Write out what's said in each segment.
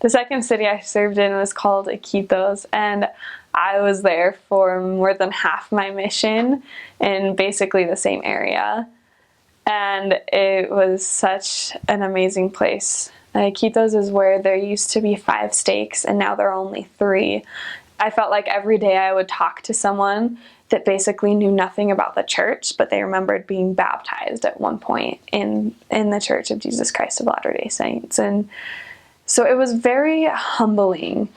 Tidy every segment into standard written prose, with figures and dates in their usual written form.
The second city I served in was called Iquitos, and I was there for more than half my mission in basically the same area. And it was such an amazing place. Iquitos is where there used to be 5 stakes, and now there are only 3. I felt like every day I would talk to someone that basically knew nothing about the church, but they remembered being baptized at one point in the Church of Jesus Christ of Latter-day Saints. And so it was very humbling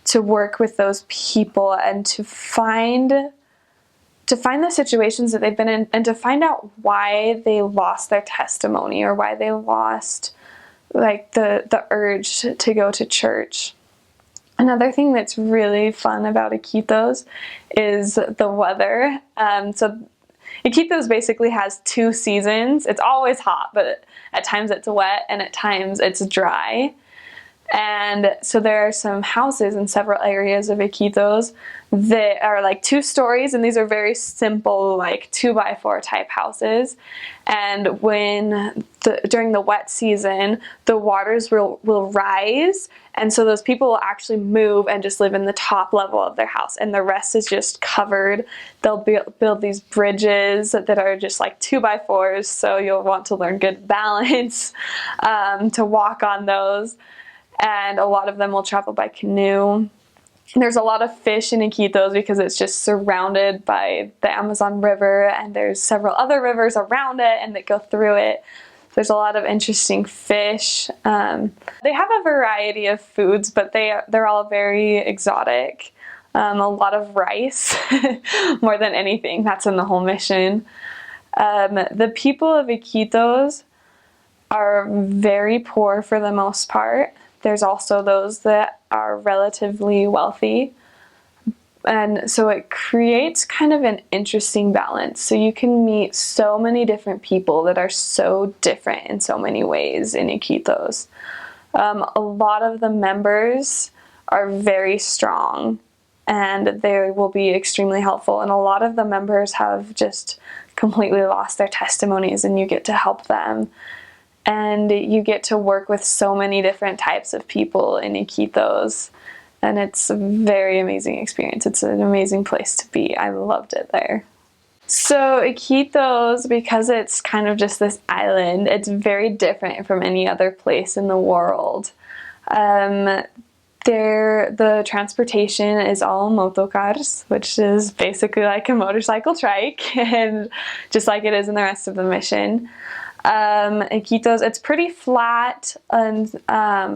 to work with those people and to find the situations that they've been in, and to find out why they lost their testimony, or why they lost like the urge to go to church. Another thing that's really fun about Iquitos is the weather. So Iquitos basically has 2 seasons. It's always hot, but at times it's wet and at times it's dry. And so there are some houses in several areas of Iquitos that are like 2 stories, and these are very simple, like 2x4 type houses. And during the wet season, the waters will rise, and so those people will actually move and just live in the top level of their house, and the rest is just covered. They'll build these bridges that are just like 2x4s, so you'll want to learn good balance to walk on those. And a lot of them will travel by canoe. There's a lot of fish in Iquitos because it's just surrounded by the Amazon River, and there's several other rivers around it and that go through it. There's a lot of interesting fish. They have a variety of foods, but they're all very exotic. A lot of rice, more than anything. That's in the whole mission. The people of Iquitos are very poor for the most part. There's also those that are relatively wealthy. And so it creates kind of an interesting balance. So you can meet so many different people that are so different in so many ways in Iquitos. A lot of the members are very strong, and they will be extremely helpful. And a lot of the members have just completely lost their testimonies, and you get to help them. And you get to work with so many different types of people in Iquitos, and it's a very amazing experience. It's an amazing place to be. I loved it there. So Iquitos, because it's kind of just this island, it's very different from any other place in the world. The transportation is all motocars, which is basically like a motorcycle trike, and just like it is in the rest of the mission. Iquitos, it's pretty flat, and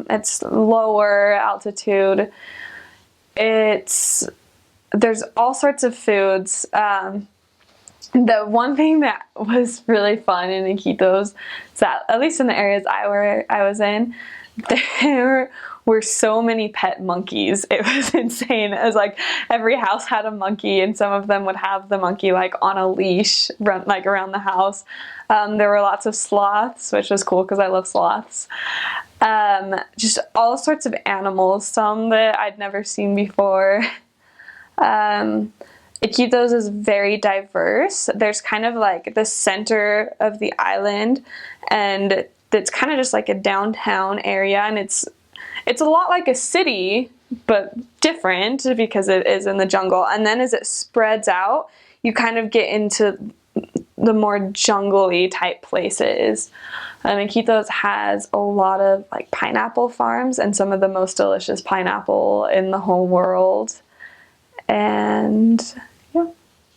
it's lower altitude. There's all sorts of foods. The one thing that was really fun in Iquitos is that, at least in the areas I was in, there were so many pet monkeys. It was insane. It was like every house had a monkey, and some of them would have the monkey like on a leash like around the house. There were lots of sloths, which was cool because I love sloths. Just all sorts of animals, some that I'd never seen before. Iquitos is very diverse. There's kind of like the center of the island, and it's kind of just like a downtown area, and it's a lot like a city, but different because it is in the jungle. And then as it spreads out, you kind of get into the more jungly type places. Iquitos has a lot of like pineapple farms, and some of the most delicious pineapple in the whole world. And